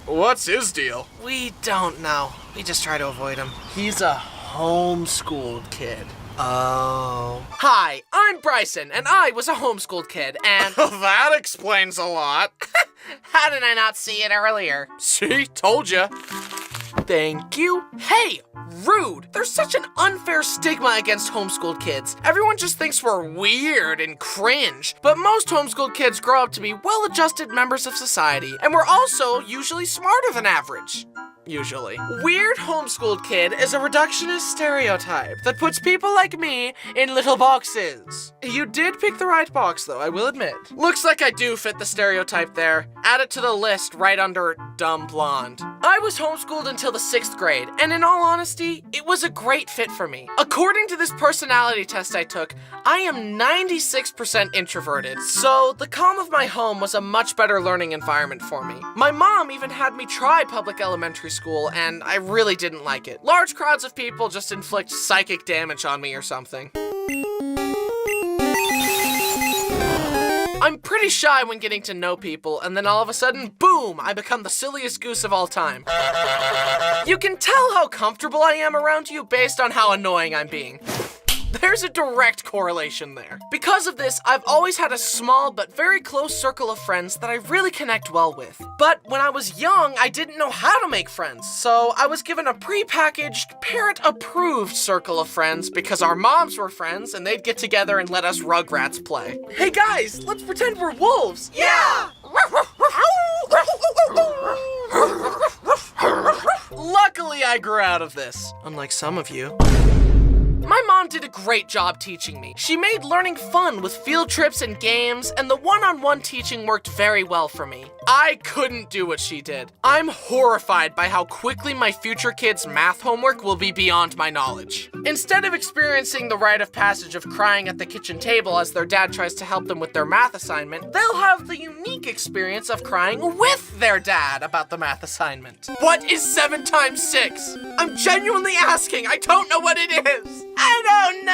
What's his deal? We don't know. We just try to avoid him. He's a homeschooled kid. Oh. Hi, I'm Bryson, and I was a homeschooled kid, and... That explains a lot. How did I not see it earlier? See? Told ya. Thank you. Hey, rude. There's such an unfair stigma against homeschooled kids. Everyone just thinks we're weird and cringe. But most homeschooled kids grow up to be well-adjusted members of society, and we're also usually smarter than average. Usually. Weird homeschooled kid is a reductionist stereotype that puts people like me in little boxes. You did pick the right box, though, I will admit. Looks like I do fit the stereotype there. Add it to the list right under dumb blonde. I was homeschooled until the 6th grade, and in all honesty, it was a great fit for me. According to this personality test I took, I am 96% introverted, so the calm of my home was a much better learning environment for me. My mom even had me try public elementary school, and I really didn't like it. Large crowds of people just inflict psychic damage on me or something. I'm pretty shy when getting to know people, and then all of a sudden, boom, I become the silliest goose of all time. You can tell how comfortable I am around you based on how annoying I'm being. There's a direct correlation there. Because of this, I've always had a small but very close circle of friends that I really connect well with. But when I was young, I didn't know how to make friends, so I was given a pre-packaged, parent-approved circle of friends because our moms were friends and they'd get together and let us Rugrats play. Hey guys, let's pretend we're wolves. Yeah! Luckily, I grew out of this, unlike some of you. My mom did a great job teaching me. She made learning fun with field trips and games, and the one-on-one teaching worked very well for me. I couldn't do what she did. I'm horrified by how quickly my future kids' math homework will be beyond my knowledge. Instead of experiencing the rite of passage of crying at the kitchen table as their dad tries to help them with their math assignment, they'll have the unique experience of crying with their dad about the math assignment. What is 7 times 6? I'm genuinely asking. I don't know what it is. I don't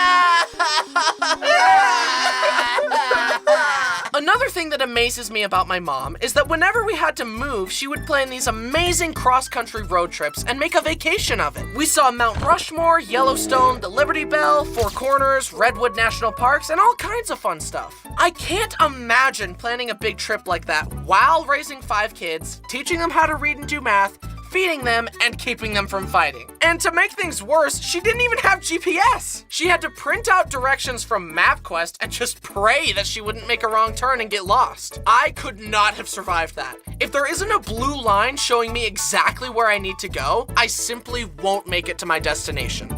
know! Another thing that amazes me about my mom is that whenever we had to move, she would plan these amazing cross-country road trips and make a vacation of it. We saw Mount Rushmore, Yellowstone, the Liberty Bell, Four Corners, Redwood National Parks, and all kinds of fun stuff. I can't imagine planning a big trip like that while raising 5 kids, teaching them how to read and do math, feeding them, and keeping them from fighting. And to make things worse, she didn't even have GPS. She had to print out directions from MapQuest and just pray that she wouldn't make a wrong turn and get lost. I could not have survived that. If there isn't a blue line showing me exactly where I need to go, I simply won't make it to my destination.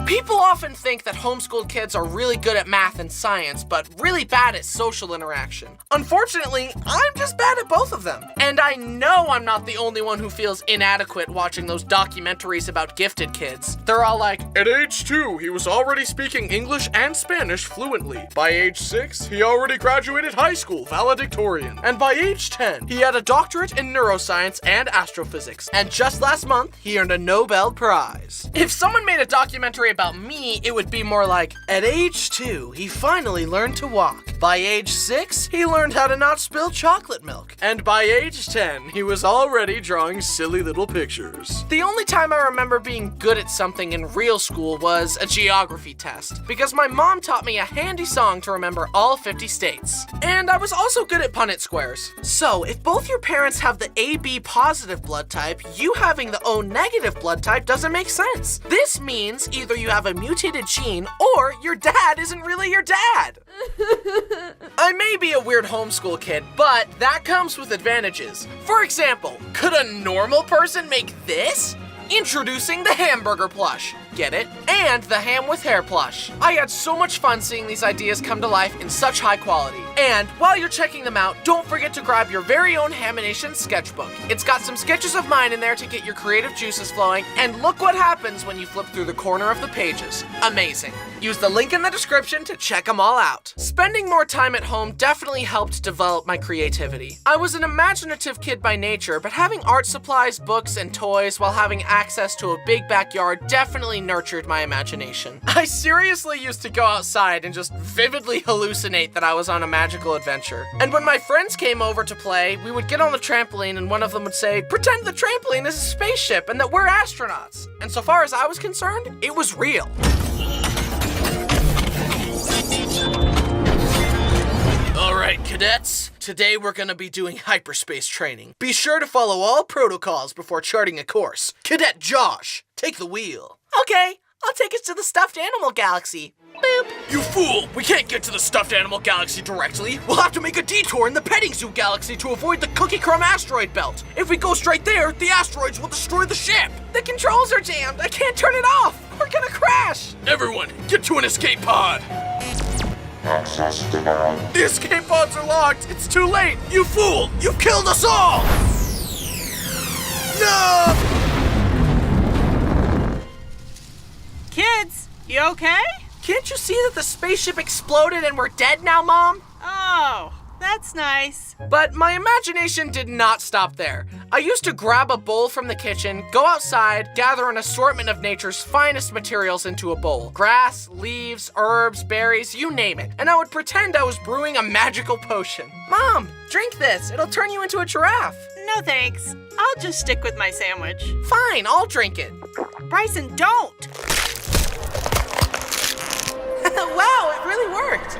People often think that homeschooled kids are really good at math and science, but really bad at social interaction. Unfortunately, I'm just bad at both of them. And I know I'm not the only one who feels inadequate watching those documentaries about gifted kids. They're all like, at age 2, he was already speaking English and Spanish fluently. By age 6, he already graduated high school valedictorian. And by age 10, he had a doctorate in neuroscience and astrophysics. And just last month, he earned a Nobel Prize. If someone made a documentary about me, it would be more like, at age 2, he finally learned to walk. By age 6, he learned how to not spill chocolate milk. And by age 10, he was already drawing silly little pictures. The only time I remember being good at something in real school was a geography test, because my mom taught me a handy song to remember all 50 states. And I was also good at Punnett squares. So, if both your parents have the AB positive blood type, you having the O negative blood type doesn't make sense. This means either you have a mutated gene, or your dad isn't really your dad. I may be a weird homeschool kid, but that comes with advantages. For example, could a normal person make this? Introducing the hamburger plush. Get it? And the ham with hair plush. I had so much fun seeing these ideas come to life in such high quality. And while you're checking them out, don't forget to grab your very own Hamination sketchbook. It's got some sketches of mine in there to get your creative juices flowing, and look what happens when you flip through the corner of the pages. Amazing. Use the link in the description to check them all out. Spending more time at home definitely helped develop my creativity. I was an imaginative kid by nature, but having art supplies, books, and toys while having access to a big backyard definitely nurtured my imagination. I seriously used to go outside and just vividly hallucinate that I was on a magical adventure. And when my friends came over to play, we would get on the trampoline and one of them would say, "Pretend the trampoline is a spaceship and that we're astronauts." And so far as I was concerned, it was real. All right, cadets. Today we're gonna be doing hyperspace training. Be sure to follow all protocols before charting a course. Cadet Josh, take the wheel. Okay, I'll take us to the stuffed animal galaxy. Boop. You fool! We can't get to the stuffed animal galaxy directly. We'll have to make a detour in the petting zoo galaxy to avoid the cookie crumb asteroid belt. If we go straight there, the asteroids will destroy the ship. The controls are jammed. I can't turn it off. We're gonna crash. Everyone, get to an escape pod. Access denied. The escape pods are locked. It's too late. You fool! You've killed us all! No! Kids, you okay? Can't you see that the spaceship exploded and we're dead now, Mom? Oh, that's nice. But my imagination did not stop there. I used to grab a bowl from the kitchen, go outside, gather an assortment of nature's finest materials into a bowl. Grass, leaves, herbs, berries, you name it. And I would pretend I was brewing a magical potion. Mom, drink this. It'll turn you into a giraffe. No thanks. I'll just stick with my sandwich. Fine, I'll drink it. Bryson, don't! Wow, it really worked.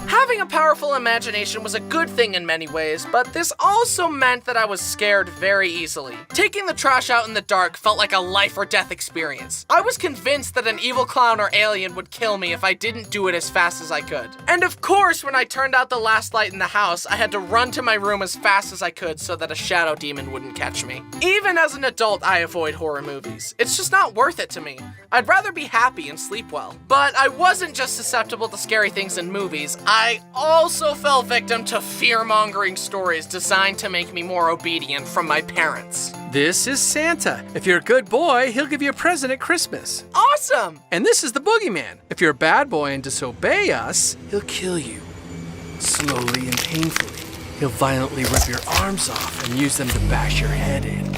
Having a powerful imagination was a good thing in many ways, but this also meant that I was scared very easily. Taking the trash out in the dark felt like a life or death experience. I was convinced that an evil clown or alien would kill me if I didn't do it as fast as I could. And of course, when I turned out the last light in the house, I had to run to my room as fast as I could so that a shadow demon wouldn't catch me. Even as an adult, I avoid horror movies. It's just not worth it to me. I'd rather be happy and sleep well. But I wasn't just susceptible to scary things in movies. I also fell victim to fear-mongering stories designed to make me more obedient from my parents. This is Santa. If you're a good boy, he'll give you a present at Christmas. Awesome! And this is the boogeyman. If you're a bad boy and disobey us, he'll kill you. Slowly and painfully. He'll violently rip your arms off and use them to bash your head in.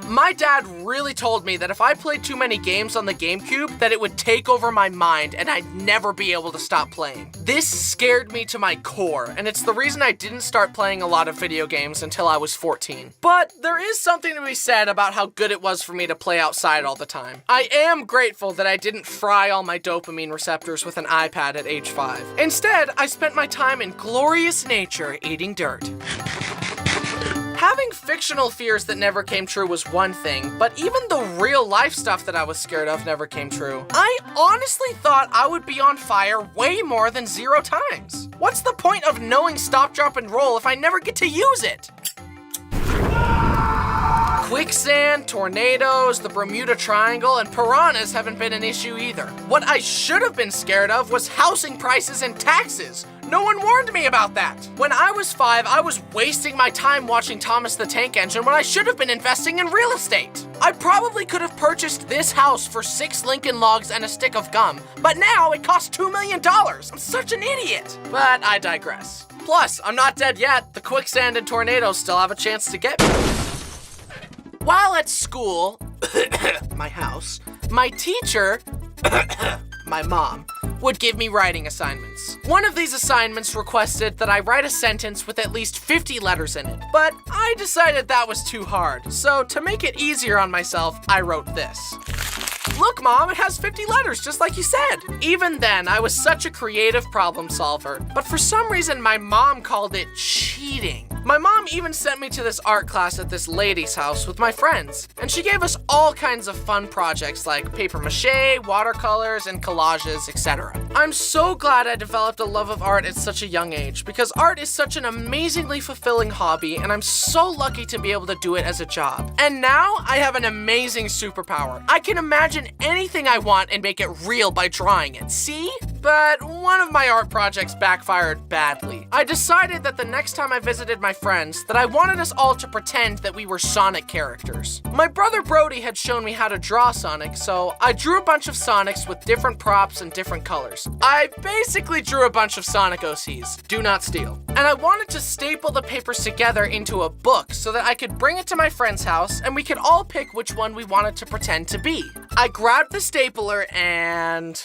My dad really told me that if I played too many games on the GameCube, that it would take over my mind and I'd never be able to stop playing. This scared me to my core, and it's the reason I didn't start playing a lot of video games until I was 14. But there is something to be said about how good it was for me to play outside all the time. I am grateful that I didn't fry all my dopamine receptors with an iPad at age 5. Instead, I spent my time in glorious nature eating dirt. Having fictional fears that never came true was one thing, but even the real life stuff that I was scared of never came true. I honestly thought I would be on fire way more than 0 times. What's the point of knowing stop, drop, and roll if I never get to use it? Quicksand, tornadoes, the Bermuda Triangle, and piranhas haven't been an issue either. What I should have been scared of was housing prices and taxes. No one warned me about that. When I was 5, I was wasting my time watching Thomas the Tank Engine when I should have been investing in real estate. I probably could have purchased this house for 6 Lincoln Logs and a stick of gum, but now it costs $2 million. I'm such an idiot. But I digress. Plus, I'm not dead yet. The quicksand and tornadoes still have a chance to get me. While at school, my house, my teacher, my mom, would give me writing assignments. One of these assignments requested that I write a sentence with at least 50 letters in it, but I decided that was too hard. So to make it easier on myself, I wrote this. Look, Mom, it has 50 letters, just like you said. Even then, I was such a creative problem solver, but for some reason, my mom called it cheating. My mom even sent me to this art class at this lady's house with my friends, and she gave us all kinds of fun projects like paper mache, watercolors, and collages, etc. I'm so glad I developed a love of art at such a young age, because art is such an amazingly fulfilling hobby, and I'm so lucky to be able to do it as a job. And now, I have an amazing superpower. I can imagine anything I want and make it real by drawing it. See? But one of my art projects backfired badly. I decided that the next time I visited my friends that I wanted us all to pretend that we were Sonic characters. My brother Brody had shown me how to draw Sonic, so I drew a bunch of Sonics with different props and different colors. I basically drew a bunch of Sonic OCs. Do not steal. And I wanted to staple the papers together into a book so that I could bring it to my friend's house and we could all pick which one we wanted to pretend to be. I grabbed the stapler and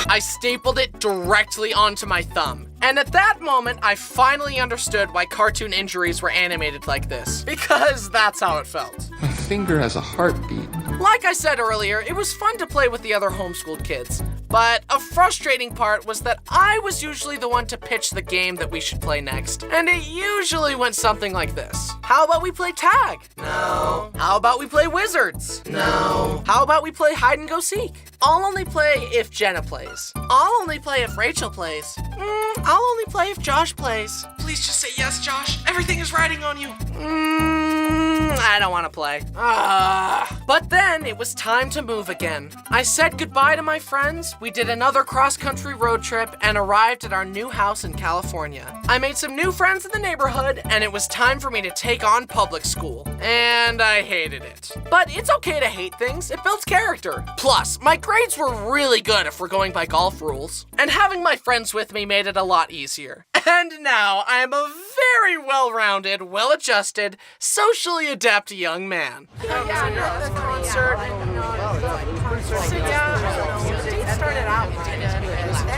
I stapled it directly onto my thumb. And at that moment, I finally understood why cartoon injuries were animated like this. Because that's how it felt. My finger has a heartbeat. Like I said earlier, it was fun to play with the other homeschooled kids. But a frustrating part was that I was usually the one to pitch the game that we should play next. And it usually went something like this. How about we play tag? No. How about we play wizards? No. How about we play hide and go seek? I'll only play if Jenna plays. I'll only play if Rachel plays. I'll only play if Josh plays. Please just say yes, Josh. Everything is riding on you. I don't want to play. But then it was time to move again. I said goodbye to my friends, we did another cross-country road trip, and arrived at our new house in California. I made some new friends in the neighborhood, and it was time for me to take on public school. And I hated it. But it's okay to hate things, it builds character. Plus, my grades were really good if we're going by golf rules. And having my friends with me made it a lot easier. And now I am a very well-rounded, well-adjusted, socially adept young man.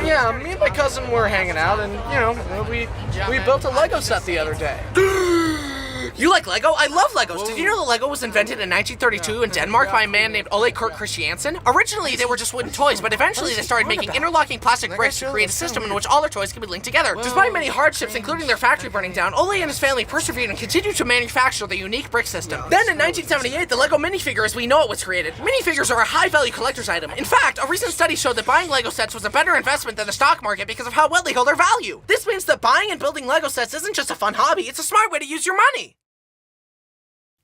Yeah, me and my cousin were hanging out, and we built a Lego set the other day. You like Lego? I love Legos. Did you know that Lego was invented in 1932 in Denmark by a man named Ole Kurt Christiansen? Originally, they were just wooden toys, but eventually they started making interlocking plastic bricks to create a system in which all their toys could be linked together. Despite many hardships, including their factory burning down, Ole and his family persevered and continued to manufacture the unique brick system. Then in 1978, the Lego minifigure as we know it was created. Minifigures are a high-value collector's item. In fact, a recent study showed that buying Lego sets was a better investment than the stock market because of how well they hold their value. This means that buying and building Lego sets isn't just a fun hobby, it's a smart way to use your money.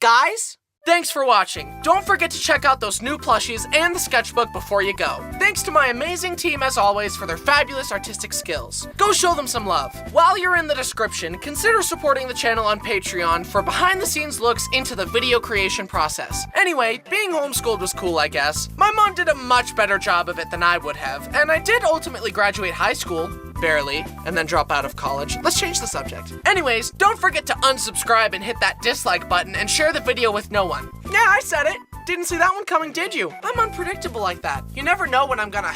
Guys, thanks for watching. Don't forget to check out those new plushies and the sketchbook before you go. Thanks to my amazing team as always for their fabulous artistic skills. Go show them some love. While you're in the description, consider supporting the channel on Patreon for behind the scenes looks into the video creation process. Anyway, being homeschooled was cool, I guess. My mom did a much better job of it than I would have, and I did ultimately graduate high school. Barely, and then drop out of college. Let's change the subject. Anyways, don't forget to unsubscribe and hit that dislike button and share the video with no one. Yeah, I said it. Didn't see that one coming, did you? I'm unpredictable like that. You never know when I'm gonna